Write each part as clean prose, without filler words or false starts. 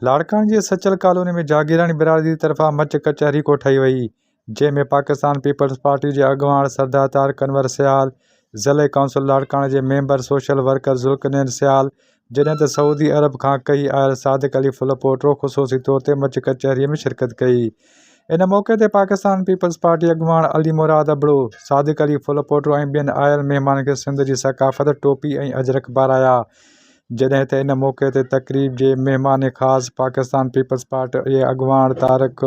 लाड़काने जी Sachal colony में जागीरानी बिरादरी की तरफ़ा मच कचहरी कोठाई वई, जंहिंमें पाकिस्तान पीपल्स पार्टी के अगवान सरदार तारिक अनवर सियाल, ज़िले काउंसिल लाड़काने के मेंबर सोशल वर्कर ज़ुल्करनैन सियाल, जॾहिं त सऊदी अरब खां कई आयल सादिक अली फुल पोटो ख़ुसूसी तौर ते मच कचहरी में शिरकत कई। इन मौके ते पाकिस्तान पीपल्स पार्टी अगवान अली मुराद अबड़ो, सादिक अली फुल पोटो ऐं ॿियनि आयल महिमाननि खे सिंध जी सकाफ़त टोपी ऐं अजरक पाराया। जॾहिं त इन मौके ते तक़रीब जे महिमान ख़ासि पाकिस्तान पीपल्स पार्टी जे अगवान तारिक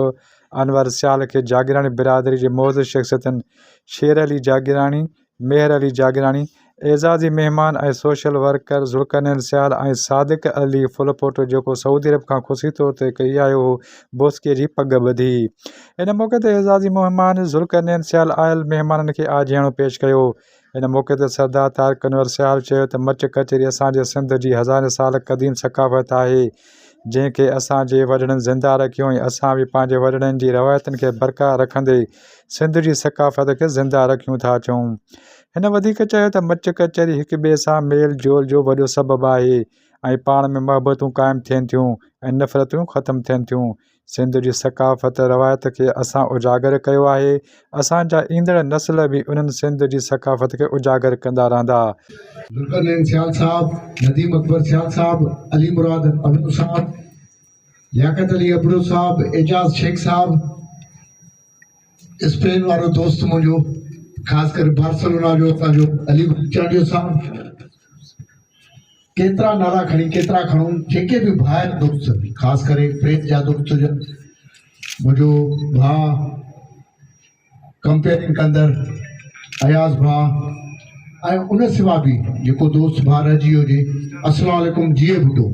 अनवर सियाल खे जागीरानी बिरादरी जे मौज़ूद शख़्सियतुनि शेर अली जागीरानी, मेहर अली जागीरानी, एज़ाज़ी महिमान ऐं सोशल वर्कर ज़ुल्करनैन सियाल ऐं सादिक अली फुल पोटो जेको सऊदी अरब खां ख़ुशी तौर ते कई आयो हो, बोस्कीअ जी पग ॿधी। इन मौके ते एज़ाज़ी महिमान ज़ुल्करनैन सियाल आयल महिमाननि खे आजियाणो पेश कयो। इन मौके ते सरदार तारिक अनवर सियाल चयो त मच कचहरी असांजे सिंध जी हज़ारे साल क़दीम सकाफ़त आहे, जंहिंखे असांजे वॾड़नि ज़िंदा रखियो ऐं असां बि पंहिंजे वॾड़नि जी रवायतुनि खे बरक़रार रखंदे सिंध जी सकाफ़त खे ज़िंदा रखूं था चऊं। हिन वधीक चयो त मच कचहरी हिक ॿिए सां मेल जोल जो वॾो सबबु आहे ऐं पाण में मुहबतूं क़ाइमु थियनि थियूं ऐं नफ़रतूं ख़तमु थियनि थियूं। सिंध जी सकाफ़त रवायत खे असां उजागर कयो आहे, असांजा ईंदड़ नस्ल बि उन्हनि सिंध जी सकाफ़त खे उजागर कंदा रहंदा। ज़ुल्करनैन सियाल साहब, नदीम अकबर सियाल साहब, अली मुराद अबड़ो साहब, लियाकत अली अबड़ो साहब, एजाज शेख साहब, स्पेन वारो दोस्त मुंहिंजो, ख़ासि करे बार्सिलोना जो असांजो अली चांडियो साहब, केतिरा नाला खणी केतिरा खणूं, जेके बि ॿाहिरि दोस्त, ख़ासि करे प्रेस जा दोस्त हुजनि, मुंहिंजो भाउ कंपेयरिंग कंदड़ अयाज़ भाउ, ऐं उन सिवा बि जेको दोस्त भाउ रहिजी हुजे, अस्सलाम वालेकुम, जिए बुढो।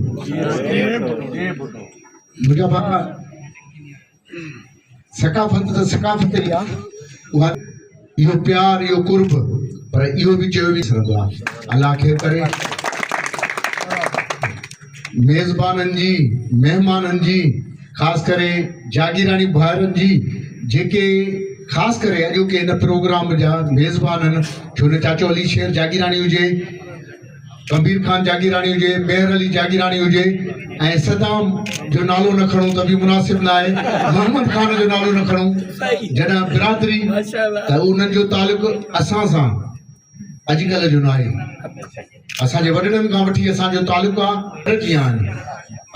मुंहिंजा भाउ, सकाफ़त त सकाफ़त ई आहे, उहा इहो प्यार, इहो कुर्ब, पर इहो बि चयो बि सघंदो आहे। अलाह खे करे मेज़बाननि जी, महिमाननि जी, ख़ासि करे जागीरानी भाइरनि जी, जेके ख़ासि करे अॼोके हिन प्रोग्राम जा मेज़बान आहिनि, छो न चाचो अली शेर जागीरानी हुजे, कबीर खान जागीरानी हुजे, मेहर अली जागीरानी हुजे, ऐं सदाम जो नालो न खणूं त बि मुनासिब न आहे, मोहम्मद खान जो नालो न खणूं, जॾहिं बिरादरी त उन्हनि जो तालुक़ असां सां अॼुकल्ह जो न आहे, असांजे वॾड़नि खां वठी असांजो तालुक़ आहे। कीअं आहिनि,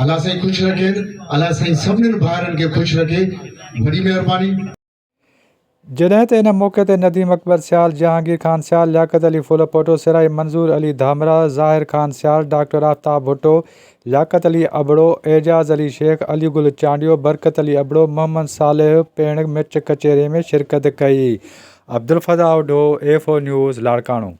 अलाह साईं ख़ुशि रखे, अलाह साईं सभिनीनि भाइरनि खे ख़ुशि रखे, वॾी महिरबानी। जॾहिं त इन मौके ते नदीम अकबर सियाल, जहांगीर खान सियाल, लियाकत अली फुल पोटो सिराई, मंज़ूर अली धामरा, ज़ाहिर खान सियाल, डॉक्टर आफ्ताब भुट्टो, लियाकत अली अबड़ो, एजाज़ अली शेख, अली गुल चांडियो, बरकत अली अबड़ो, मोहम्मद सालेह पिण मच कचहरी में शिरकत कई। अब्दुल फज़ाह ढो, A4 न्यूज़, लाड़कानो।